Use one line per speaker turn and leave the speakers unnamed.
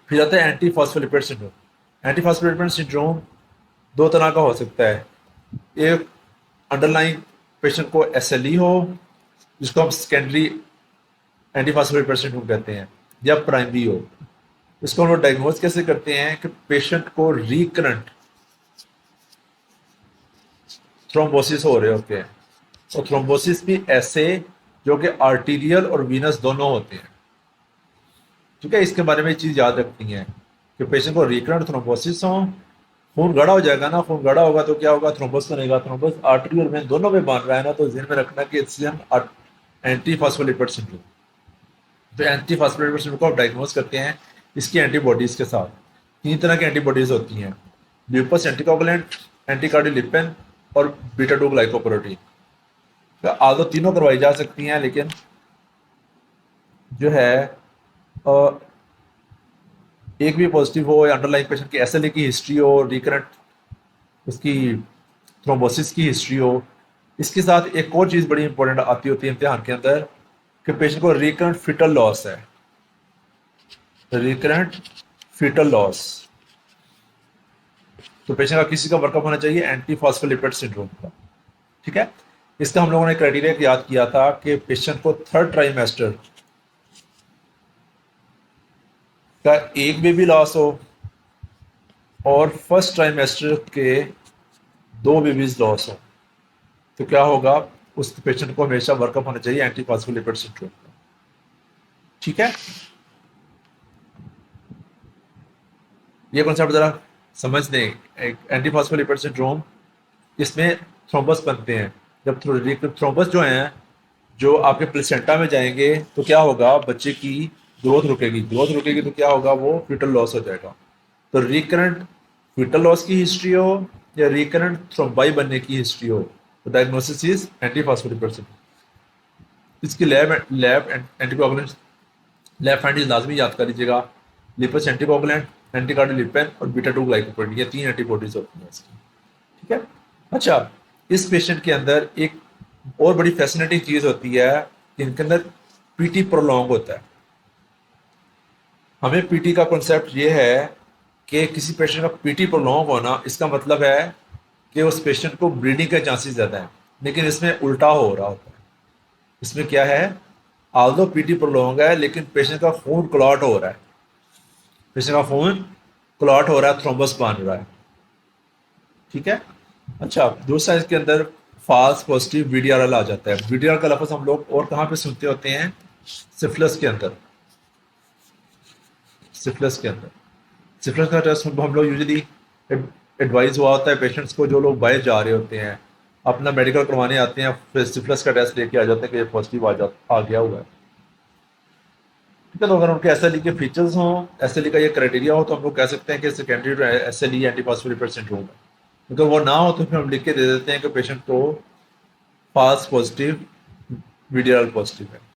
फिर आता है anti phospholipid syndrome. Anti phospholipid syndrome दो तरह का हो सकता है। एक अंडरलाइन पेशेंट को एसएलई हो, जिसको हम सेकेंडरी एंटी फॉस्फोलिपिड सिंड्रोम कहते हैं, या प्राइमरी हो। इसको हम लोग डायग्नोज कैसे करते हैं कि पेशेंट को रिकरेंट थ्रोम्बोसिस हो रहे होते हैं, और थ्रोम्बोसिस भी ऐसे जो कि आर्टीरियल और वीनस दोनों होते हैं। ठीक है, इसके बारे में चीज याद रखनी है कि पेशेंट को रिकरेंट थ्रोम्बोसिस हो, खून गाढ़ा हो जाएगा ना, खून गाढ़ा होगा तो क्या होगा, थ्रोम्बस बनेगा। थ्रोम्बस आर्टरी और वेन दोनों में बन रहा है ना, तो ध्यान में रखना कि इट्स एंटी फॉस्फोलिपिड सिंड्रोम। तो एंटी फॉस्फोलिपिड सिंड्रोम को आप डायग्नोज करते हैं इसकी एंटीबॉडीज के साथ। तीन तरह की एंटीबॉडीज होती हैं, ल्यूपस एंटीकोगुलेंट, एंटीकार्डियोलिपिन और बीटा 2 ग्लाइकोप्रोटीन। तो आदो तीनों करवाई जा सकती हैं, लेकिन जो है एक भी पॉजिटिव हो, या अंडरलाइन पेशेंट की एसएलए की हिस्ट्री हो, रिकरेंट उसकी थ्रोम्बोसिस की हिस्ट्री हो। इसके साथ एक और चीज़ बड़ी इंपॉर्टेंट आती होती है इम्तिहान के अंदर, कि पेशेंट को रिकरेंट फिटल लॉस है। रिकरेंट फिटल लॉस, तो पेशेंट का किसी का वर्कअप होना चाहिए एंटी फॉस्फोलिपिड सिंड्रोम का। ठीक है, इसका हम लोगों ने क्राइटेरिया याद किया था कि पेशेंट को थर्ड ट्राइमेस्टर का एक बेबी लॉस हो, और फर्स्ट ट्राइमेस्टर के दो बेबीज लॉस हो, तो क्या होगा, उस पेशेंट को हमेशा वर्कअप होना चाहिए एंटी फॉस्फोलिपिड सिंड्रोम का। ठीक है, ये कॉन्सेप्ट जरा समझ लें। एक एंटी फॉस्फोलिपिड सिंड्रोम, इसमें थ्रोम्बस बनते हैं। जब थ्रोम्बस जो हैं, जो आपके प्लेसेंटा में जाएंगे, तो क्या होगा, बच्चे की ग्रोथ रुकेगी। ग्रोथ रुकेगी तो क्या होगा, वो फीटल लॉस हो जाएगा। तो रिकरेंट फीटल लॉस की हिस्ट्री हो, या रिकरेंट थ्रोम्बाई बनने की हिस्ट्री हो, तो diagnosis is anti phospholipid syndrome. इसकी लैब एंटीकोगुलेंट, लैब फाइंडिंग लाजमी याद कर लीजिएगा। लिपस एंटीकोगुलेंट, एंटीकार्डियोलिपिन और बीटा 2 ग्लाइकोप्रोटीन, ये तीन एंटीबॉडीज होती हैं इसकी। ठीक है। अच्छा, इस पेशेंट के अंदर एक और बड़ी फैसिनेटिंग चीज होती है कि इनके अंदर पीटी प्रोलॉन्ग होता है। हमें पीटी का कॉन्सेप्ट ये है कि किसी पेशेंट का पीटी प्रोलॉन्ग होना, इसका मतलब है कि उस पेशेंट को ब्लीडिंग के चांसेस ज़्यादा हैं। लेकिन इसमें उल्टा हो रहा होता है। इसमें क्या है, आल्दो पीटी प्रोलॉन्ग है, लेकिन पेशेंट का खून क्लॉट हो रहा है। पेशेंट का खून क्लॉट हो रहा है, थ्रोम्बस बन रहा है। ठीक है। अच्छा, दूसरा इसके अंदर फाल्स पॉजिटिव वीडीआरएल आ जाता है। वीडीआर का लफ्ज हम लोग और कहाँ पे सुनते होते हैं, सिफिलिस के अंदर। सिफिलिस के अंदर, सिफिलिस का टेस्ट हम लोग यूजुअली एडवाइस हुआ होता है पेशेंट्स को, जो लोग बाहर जा रहे होते हैं, अपना मेडिकल करवाने आते हैं, फिर सिफिलिस का टेस्ट लेके आ जाते हैं कि ये पॉजिटिव आ गया हुआ है। ठीक है, तो अगर उनके एसएलई के फीचर्स हों, एसएलई का ये क्राइटेरिया हो, तो हम लोग कह सकते हैं कि secondary SLE anti phospholipid syndrome है। अगर वो ना हो, तो फिर हम लिख के दे देते हैं कि पेशेंट को फाल्स पॉजिटिव वीडीआरएल पॉजिटिव है।